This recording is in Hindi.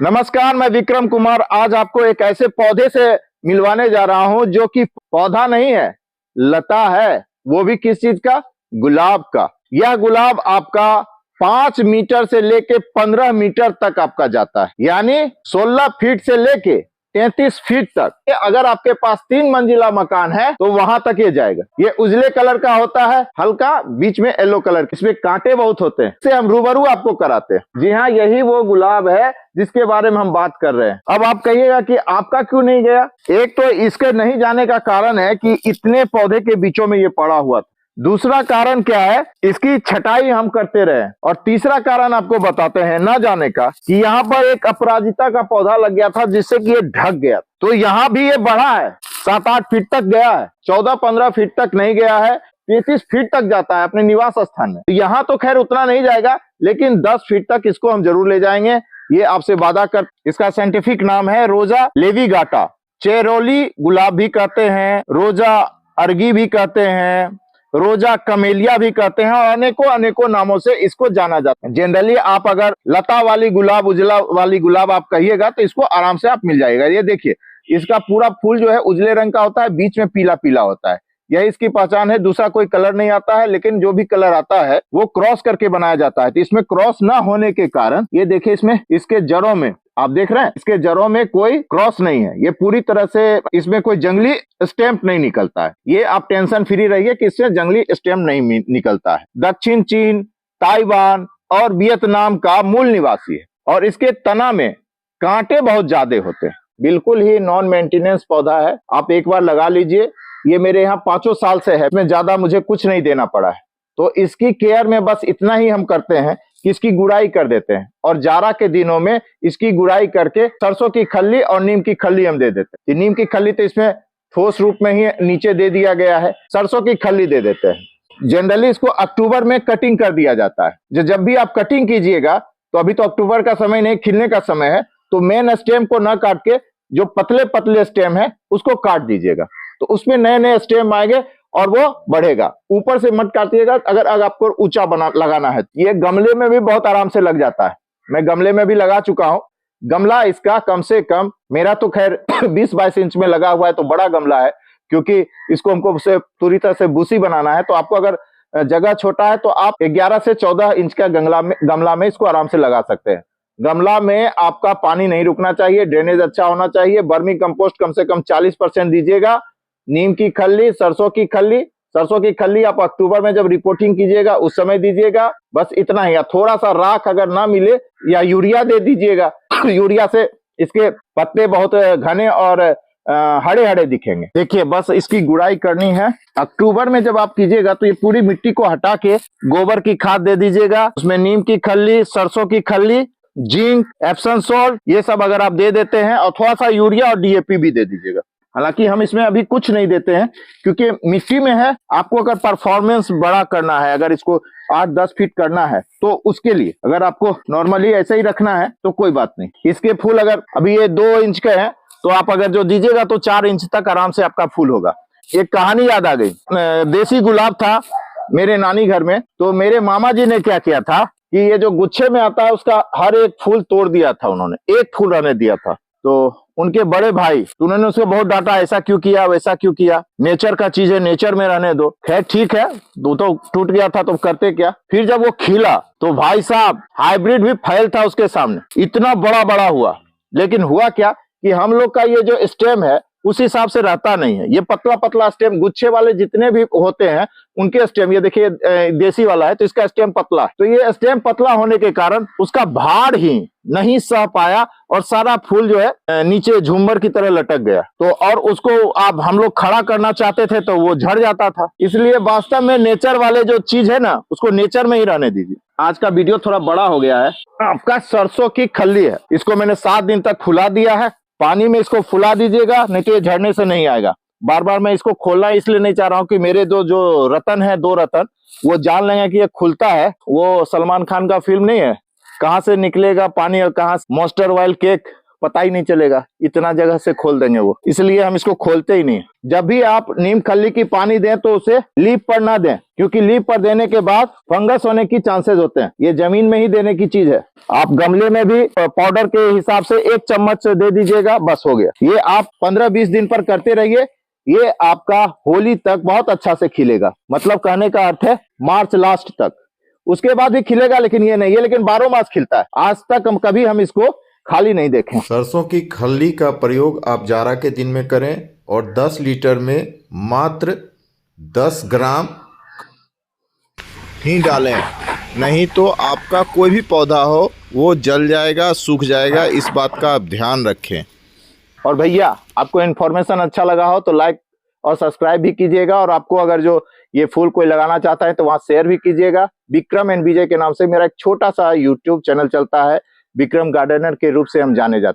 नमस्कार, मैं विक्रम कुमार आज आपको एक ऐसे पौधे से मिलवाने जा रहा हूं जो कि पौधा नहीं है, लता है। वो भी किस चीज का? गुलाब का। यह गुलाब आपका 5 मीटर से लेके 15 मीटर तक आपका जाता है, यानी 16 फीट से लेके 33 फीट तक। अगर आपके पास 3 मंजिला मकान है तो वहां तक ये जाएगा। ये उजले कलर का होता है, हल्का बीच में येलो कलर। इसमें कांटे बहुत होते हैं, इससे हम रूबरू आपको कराते हैं। जी हाँ, यही वो गुलाब है जिसके बारे में हम बात कर रहे हैं। अब आप कहिएगा कि आपका क्यों नहीं गया। एक तो इसके नहीं जाने का कारण है कि इतने पौधे के बीचों में ये पड़ा हुआ था। दूसरा कारण क्या है, इसकी छटाई हम करते रहे। और तीसरा कारण आपको बताते हैं न जाने का, कि यहाँ पर एक अपराजिता का पौधा लग गया था जिससे कि ये ढक गया। तो यहाँ भी ये बढ़ा है, 7-8 फीट तक गया है, 14-15 फीट तक नहीं गया है, 33 फीट तक जाता है अपने निवास स्थान में। यहाँ तो खैर उतना नहीं जाएगा, लेकिन 10 फीट तक इसको हम जरूर ले जाएंगे, ये आपसे वादा कर। इसका साइंटिफिक नाम है रोजा लेविगाटा। चेरोली गुलाब भी कहते हैं, रोजा अर्गी भी कहते हैं, रोजा कमेलिया भी कहते हैं, और अनेकों अनेकों नामों से इसको जाना जाता है। जनरली आप अगर लता वाली गुलाब, उजला वाली गुलाब आप कहिएगा तो इसको आराम से आप मिल जाएगा। ये देखिए, इसका पूरा फूल जो है उजले रंग का होता है, बीच में पीला पीला होता है। यही इसकी पहचान है। दूसरा कोई कलर नहीं आता है, लेकिन जो भी कलर आता है वो क्रॉस करके बनाया जाता है। तो इसमें क्रॉस ना होने के कारण ये देखिए, इसमें इसके जड़ों में आप देख रहे हैं, इसके जड़ों में कोई क्रॉस नहीं है। ये पूरी तरह से इसमें कोई जंगली स्टेम्प नहीं निकलता है। ये आप टेंशन फ्री रहिए कि इससे जंगली स्टेम्प नहीं निकलता है। दक्षिण चीन, ताइवान और वियतनाम का मूल निवासी है, और इसके तना में कांटे बहुत ज्यादा होते हैं। बिल्कुल ही नॉन मेंटेनेंस पौधा है। आप एक बार लगा लीजिए। ये मेरे यहाँ 5 साल से है, इसमें ज्यादा मुझे कुछ नहीं देना पड़ा है। तो इसकी केयर में बस इतना ही हम करते हैं कि इसकी गुड़ाई कर देते हैं, और जाड़ा के दिनों में इसकी गुड़ाई करके सरसों की खल्ली और नीम की खल्ली हम दे देते हैं। नीम की खल्ली तो इसमें ठोस रूप में ही नीचे दे दिया गया है, सरसों की खल्ली दे देते हैं। जनरली इसको अक्टूबर में कटिंग कर दिया जाता है। जब भी आप कटिंग कीजिएगा, तो अभी तो अक्टूबर का समय नहीं, खिलने का समय है, तो मेन स्टेम को न काट के जो पतले पतले स्टेम है उसको काट दीजिएगा, तो उसमें नए नए स्टेम आएंगे और वो बढ़ेगा। ऊपर से मत काटिएगा अगर आपको ऊंचा लगाना है। ये गमले में भी बहुत आराम से लग जाता है। मैं गमले में भी लगा चुका हूं। गमला इसका कम से कम, मेरा तो खैर 20-22 इंच में लगा हुआ है, तो बड़ा गमला है, क्योंकि इसको हमको पूरी तरह से बूसी बनाना है। तो आपको अगर जगह छोटा है तो आप 11 से 14 इंच का गमला में इसको आराम से लगा सकते हैं। गमला में आपका पानी नहीं रुकना चाहिए, ड्रेनेज अच्छा होना चाहिए। वर्मी कंपोस्ट कम से कम 40% दीजिएगा। नीम की खल्ली, सरसों की खल्ली आप अक्टूबर में जब रिपोर्टिंग कीजिएगा उस समय दीजिएगा। बस इतना ही। थोड़ा सा राख अगर ना मिले, या यूरिया दे दीजिएगा। यूरिया से इसके पत्ते बहुत घने और हरे हरे दिखेंगे। देखिए, बस इसकी गुड़ाई करनी है। अक्टूबर में जब आप कीजिएगा तो ये पूरी मिट्टी को हटा के गोबर की खाद दे दीजिएगा। उसमें नीम की खल्ली, सरसों की खल्ली, जिंक, एप्सम सॉल्ट, ये सब अगर आप दे देते हैं, और थोड़ा सा यूरिया और डीएपी भी दे दीजिएगा। हालांकि हम इसमें अभी कुछ नहीं देते हैं, क्योंकि मिट्टी में है। आपको अगर परफॉर्मेंस बड़ा करना है, अगर इसको 8-10 फीट करना है, तो उसके लिए अगर आपको नॉर्मली ऐसे ही रखना है तो कोई बात नहीं। इसके फूल अगर अभी ये 2 इंच के हैं, तो आप अगर जो दीजिएगा तो 4 इंच तक आराम से आपका फूल होगा। एक कहानी याद आ गई। देसी गुलाब था मेरे नानी घर में, तो मेरे मामा जी ने क्या किया था कि ये जो गुच्छे में आता है उसका हर एक फूल तोड़ दिया था उन्होंने, एक फूल रहने दिया था। तो उनके बड़े भाई, तो उन्होंने उसको बहुत डांटा, ऐसा क्यों किया, वैसा क्यों किया, नेचर का चीज है, नेचर में रहने दो। खैर ठीक है, दो तो टूट गया था तो करते क्या। फिर जब वो खिला तो भाई साहब, हाइब्रिड भी फैल था उसके सामने, इतना बड़ा बड़ा हुआ। लेकिन हुआ क्या कि हम लोग का ये जो स्टेम है उस हिसाब से रहता नहीं है। ये पतला पतला स्टेम, गुच्छे वाले जितने भी होते हैं उनके स्टेम, ये देखिए देसी वाला है तो इसका स्टेम पतला है। तो ये स्टेम पतला होने के कारण उसका भार ही नहीं सह पाया, और सारा फूल जो है नीचे झूमर की तरह लटक गया। तो और उसको आप हम लोग खड़ा करना चाहते थे तो वो झड़ जाता था। इसलिए वास्तव में नेचर वाले जो चीज है ना, उसको नेचर में ही रहने दीजिए। आज का वीडियो थोड़ा बड़ा हो गया है। आपका सरसों की खल्ली है, इसको मैंने 7 दिन तक फुला दिया है। पानी में इसको फुला दीजिएगा, नहीं तो ये झड़ने से नहीं आएगा। बार बार मैं इसको खोलना इसलिए नहीं चाह रहा हूँ कि मेरे जो रतन है, 2 रतन, वो जान लेंगे कि ये खुलता है। वो सलमान खान का फिल्म नहीं है, कहाँ से निकलेगा पानी और कहाँ से मस्टर्ड ऑयल केक, पता ही नहीं चलेगा, इतना जगह से खोल देंगे वो, इसलिए हम इसको खोलते ही नहीं। जब भी आप नीम खली की पानी दें तो उसे लीफ पर ना दें, क्योंकि लीफ पर देने के बाद फंगस होने की चांसेस होते हैं। ये जमीन में ही देने की चीज है। आप गमले में भी पाउडर के हिसाब से 1 चम्मच दे दीजिएगा, बस हो गया। ये आप 15-20 दिन पर करते रहिए, ये आपका होली तक बहुत अच्छा से खिलेगा। मतलब कहने का अर्थ है मार्च लास्ट तक, उसके बाद भी खिलेगा, लेकिन ये नहीं है, लेकिन 12 मास खिलता है। आज तक कभी हम इसको खाली नहीं देखें। सरसों की खल्ली का प्रयोग आप जाड़ा के दिन में करें और 10 लीटर में मात्र 10 ग्राम ही डालें, नहीं तो आपका कोई भी पौधा हो वो जल जाएगा, सूख जाएगा। इस बात का आप ध्यान रखें। और भैया, आपको इन्फॉर्मेशन अच्छा लगा हो तो लाइक और सब्सक्राइब भी कीजिएगा, और आपको अगर जो ये फूल कोई लगाना चाहता है तो वहां शेयर भी कीजिएगा। विक्रम एंड विजय के नाम से मेरा एक छोटा सा यूट्यूब चैनल चलता है, विक्रम गार्डनर के रूप से हम जाने जाते हैं।